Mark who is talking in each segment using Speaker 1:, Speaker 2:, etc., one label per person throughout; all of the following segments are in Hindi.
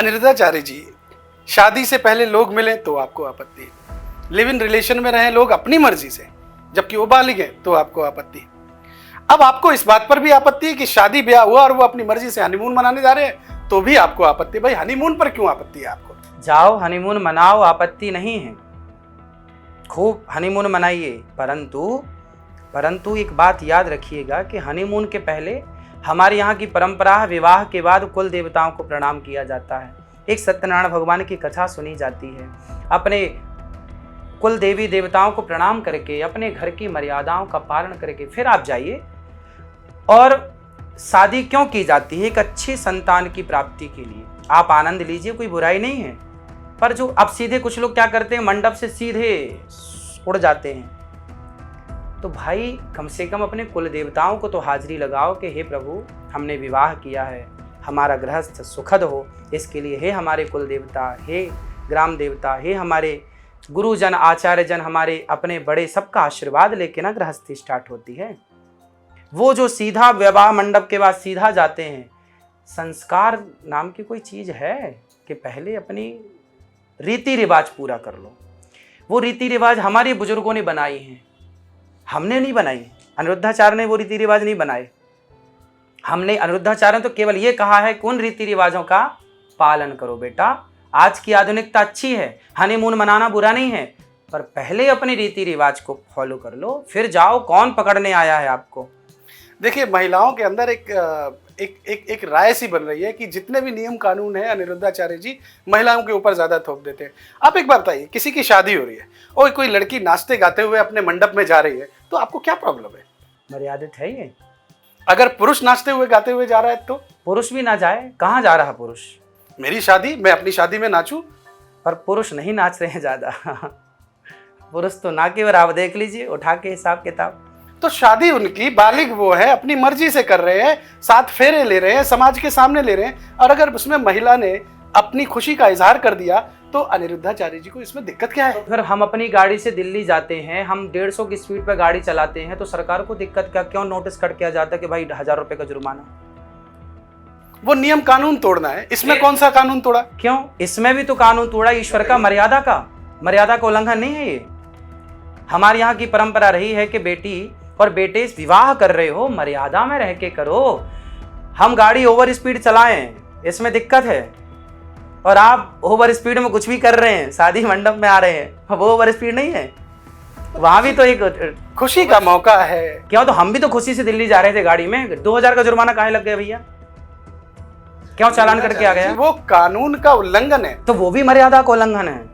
Speaker 1: अनिरुद्धाचार्य जी, शादी से पहले लोग मिले तो आपको आपत्ति, लिव इन रिलेशन में रहे लोग अपनी मर्जी से जबकि वो बालिग है तो आपको आपत्ति। अब आपको इस बात पर भी आपत्ति है कि शादी ब्याह हुआ और वो अपनी मर्जी से हनीमून मनाने जा रहे हैं तो भी आपको आपत्ति। भाई हनीमून पर क्यों आपत्ति है आपको?
Speaker 2: जाओ हनीमून मनाओ, आपत्ति नहीं है, खूब हनीमून मनाइए, परंतु एक बात याद रखिएगा कि हनीमून के पहले हमारे यहाँ की परंपरा है, विवाह के बाद कुल देवताओं को प्रणाम किया जाता है, एक सत्यनारायण भगवान की कथा सुनी जाती है, अपने कुल देवी देवताओं को प्रणाम करके अपने घर की मर्यादाओं का पालन करके फिर आप जाइए। और शादी क्यों की जाती है? एक अच्छी संतान की प्राप्ति के लिए। आप आनंद लीजिए, कोई बुराई नहीं है, पर जो अब सीधे कुछ लोग क्या करते हैं, मंडप से सीधे उड़ जाते हैं। तो भाई कम से कम अपने कुल देवताओं को तो हाजिरी लगाओ कि हे प्रभु, हमने विवाह किया है, हमारा गृहस्थ सुखद हो, इसके लिए हे हमारे कुल देवता, हे ग्राम देवता, हे हमारे गुरुजन आचार्य जन, हमारे अपने बड़े, सबका आशीर्वाद लेके ना गृहस्थी स्टार्ट होती है। वो जो सीधा विवाह मंडप के बाद सीधा जाते हैं, संस्कार नाम की कोई चीज़ है कि पहले अपनी रीति रिवाज पूरा कर लो। वो रीति रिवाज हमारे बुजुर्गों ने बनाई हैं, हमने नहीं बनाई। अनिरुद्धाचार्य ने वो रीति रिवाज नहीं बनाए, हमने अनिरुद्धाचार्य ने तो केवल ये कहा है कि उन रीति रिवाजों का पालन करो बेटा। आज की आधुनिकता अच्छी है, हनीमून मनाना बुरा नहीं है, पर पहले अपने रीति रिवाज को फॉलो कर लो, फिर जाओ, कौन पकड़ने आया है आपको।
Speaker 1: देखिए, महिलाओं के अंदर एक राय सी बन रही है कि जितने भी नियम कानून है अनिरुद्धाचार्य जी महिलाओं के ऊपर ज्यादा थोप देते हैं। आप एक बात बताइए, किसी की शादी हो रही है और कोई लड़की नाचते गाते हुए अपने मंडप में जा रही है तो आपको क्या प्रॉब्लम है?
Speaker 2: मर्यादित है ये।
Speaker 1: अगर पुरुष नाचते हुए गाते हुए जा रहा है तो?
Speaker 2: पुरुष भी ना जाए, कहाँ जा रहा पुरुष?
Speaker 1: मेरी शादी, मैं अपनी शादी में नाचूं?
Speaker 2: पर पुरुष नहीं नाच रहे हैं ज्यादा पुरुष तो ना केवल, आप देख लीजिए उठा के हिसाब किताब।
Speaker 1: तो शादी उनकी, बालिग वो है, अपनी मर्जी से कर रहे हैं, 7 फेरे ले रहे हैं, समाज के सामने ले रहे हैं, और अगर उसमें महिला ने अपनी खुशी का इजहार कर दिया तो अनिरुद्धाचार्य जी को इसमें दिक्कत क्या है?
Speaker 2: फिर हम अपनी गाड़ी से दिल्ली जाते हैं, हम 150 की स्पीड पर गाड़ी चलाते हैं, तो सरकार को दिक्कत क्या? क्यों नोटिस कट किया जाता है कि भाई 1000 रुपए का जुर्माना?
Speaker 1: वो नियम कानून तोड़ना है, इसमें कौन सा कानून तोड़ा?
Speaker 2: क्यों? इसमें भी तो कानून तोड़ा, ईश्वर का, मर्यादा का उल्लंघन नहीं है ये। हमारे यहाँ की परंपरा रही है कि बेटी और बेटे विवाह कर रहे हो, मर्यादा में रह के करो। हम गाड़ी ओवर स्पीड चलाएं, इसमें दिक्कत है, और आप ओवर स्पीड में कुछ भी कर रहे हैं, शादी मंडप में आ रहे हैं, वो ओवर स्पीड नहीं है। वहां भी तो एक
Speaker 1: खुशी का मौका है।
Speaker 2: क्यों? तो हम भी तो खुशी से दिल्ली जा रहे थे गाड़ी में, 2000 का जुर्माना काहे लग गया भैया? क्यों चालान करके आ गया?
Speaker 1: वो कानून का उल्लंघन है,
Speaker 2: तो वो भी मर्यादा का उल्लंघन है।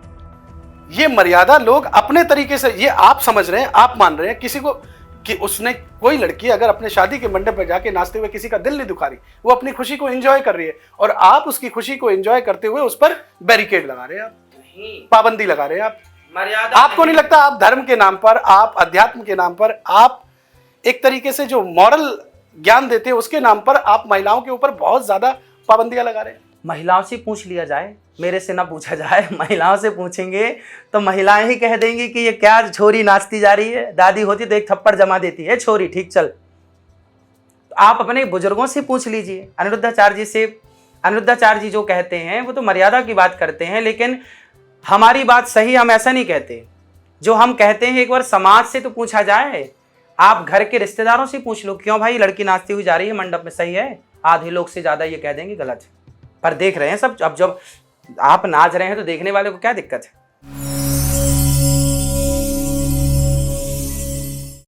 Speaker 1: ये मर्यादा लोग अपने तरीके से, ये आप समझ रहे हैं, आप मान रहे हैं किसी को कि उसने, कोई लड़की अगर अपने शादी के मंडप में जाके नाचते हुए किसी का दिल नहीं दुखा रही, वो अपनी खुशी को एंजॉय कर रही है, और आप उसकी खुशी को एंजॉय करते हुए उस पर बैरिकेड लगा रहे हैं, आप पाबंदी लगा रहे हैं। आप मर्यादा, आपको नहीं लगता आप धर्म के नाम पर, आप अध्यात्म के नाम पर, आप एक तरीके से जो मॉरल ज्ञान देते हैं उसके नाम पर आप महिलाओं के ऊपर बहुत ज्यादा पाबंदियां लगा रहे हैं?
Speaker 2: महिलाओं से पूछ लिया जाए, मेरे से ना पूछा जाए। महिलाओं से पूछेंगे तो महिलाएं ही कह देंगी कि ये क्या छोरी नाचती जा रही है, दादी होती तो एक थप्पड़ जमा देती है, छोरी ठीक चल। तो आप अपने बुजुर्गों से पूछ लीजिए, अनिरुद्धाचार्य जी से। अनिरुद्धाचार्य जी जो कहते हैं वो तो मर्यादा की बात करते हैं, लेकिन हमारी बात सही, हम ऐसा नहीं कहते। जो हम कहते हैं एक बार समाज से तो पूछा जाए, आप घर के रिश्तेदारों से पूछ लो, क्यों भाई लड़की नाचती हुई जा रही है मंडप में, सही है? आधे लोग से ज्यादा ये कह देंगे गलत है, पर देख रहे हैं सब। अब जब आप नाच रहे हैं तो देखने वाले को क्या दिक्कत है?